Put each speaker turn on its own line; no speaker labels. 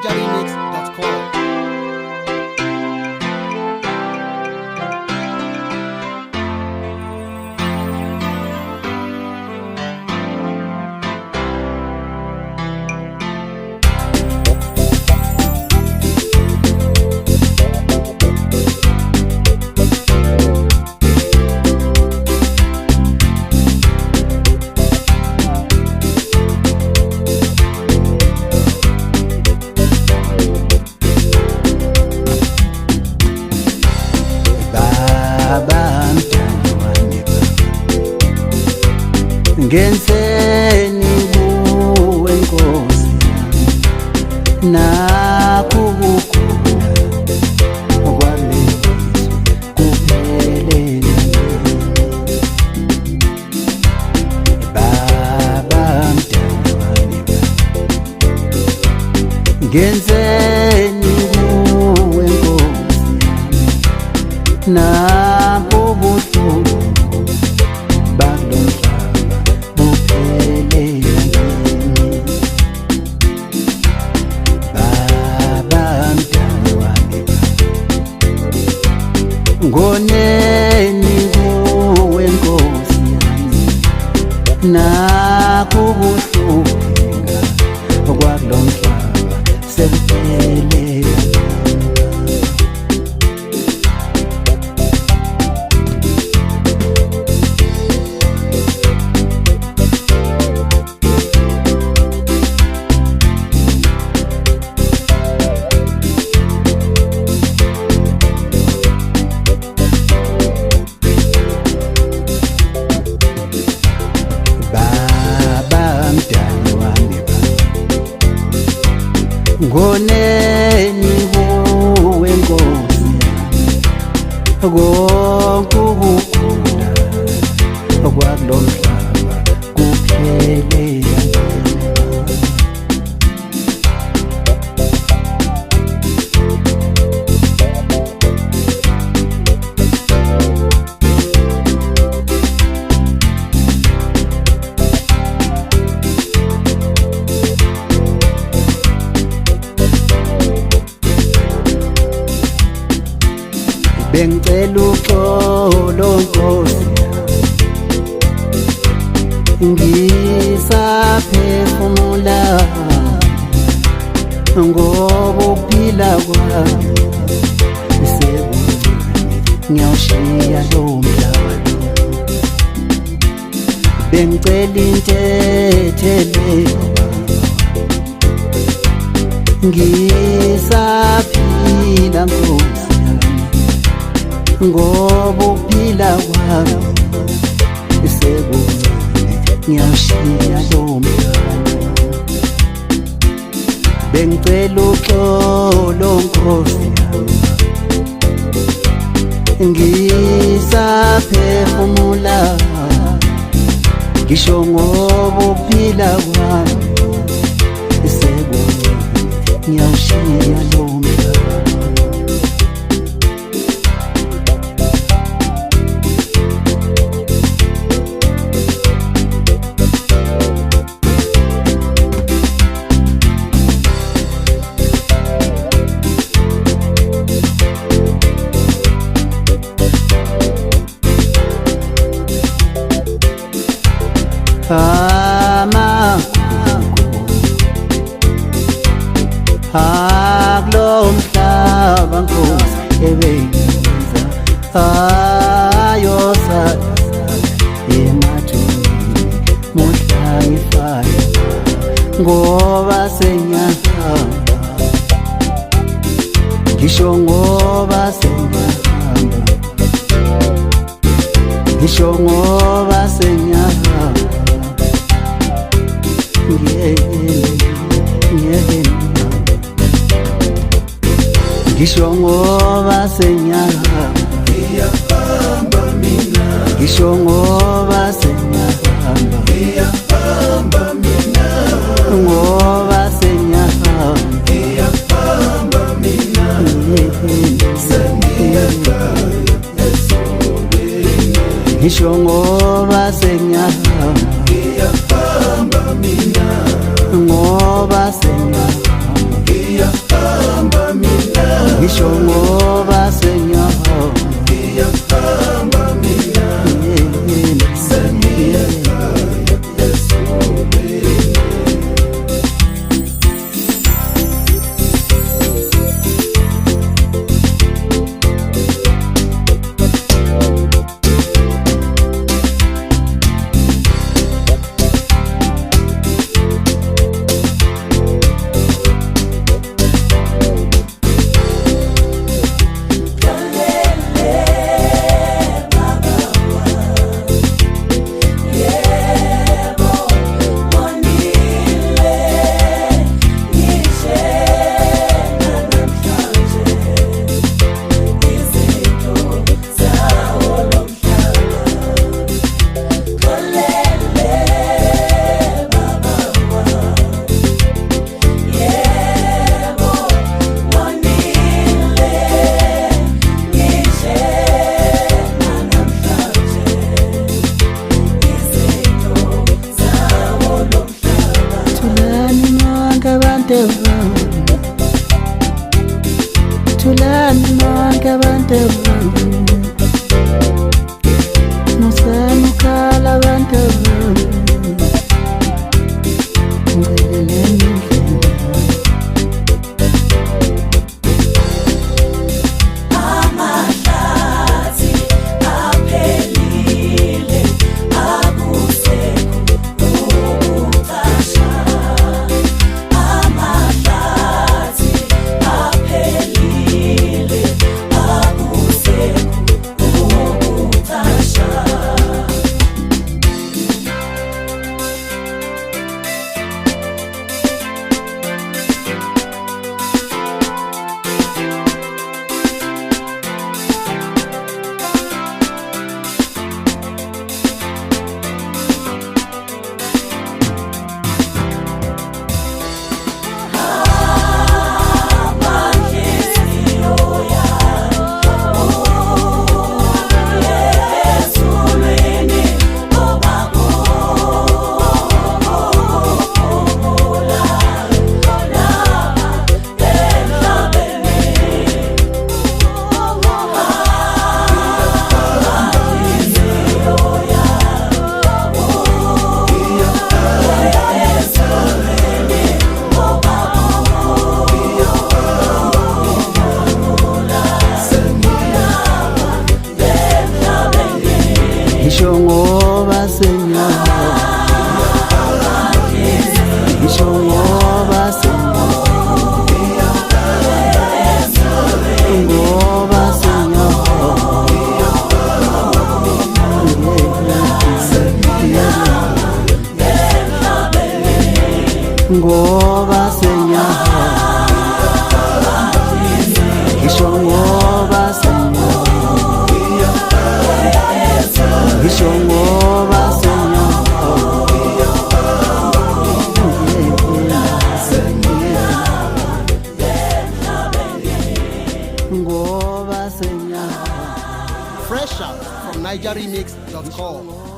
NigerRemix.com.
Ngenzeni kuwe Nkosi nakho ukukhula okwalezwe kuphelele Baba mdalwane ngenzeni kuwe Nkosi nakho ubuhlungu ngoneni kuwe Nkosi yami nakho ubuhlungu okwalo mhlaba sekuphelele ngoneni kuwe Nkosi konke ukukhula okwalo mhlaba kuphelele bengicela uxolo Nkosi ngisaphefumula ngoba ukuphila kwami sekubunzima ngiyawushiya lo mhlaba bengicela intethelelo ngisaphila Nkosi ngoba ukuphila kwami sekubunzima ngiyawushiya lo mhlaba bengicela uxolo Nkosi ngisaphefumula ngisho ngoba ukuphila kwami sekubunzima ngiyawushiya lo mhlaba akulo mhlaba Nkosi ebenza ayosala emathuneni muhla ngifaya ngoba senyahamba ngisho ngoba senyahamba ngisho ngoba senyahamba ngisho ngoba senyahamba ngiyahamba mina ngisho ngoba senyahamba ngiyahamba mina ngoba senyahamba ngiyahamba mina ngisho ngoba senyahamba ngiyahamba mina ngoba senyahamba abantu thulani nonke abantu musani ukhala abantu ngileleni ngisho ngoba senyaka ngisho ngoba senyaka ngoba senyaka ngoba senyaka ngisho ngoba senyaka ngisho ngoba senyaka ngoba senyaka
Fresh out from NigerRemix.com.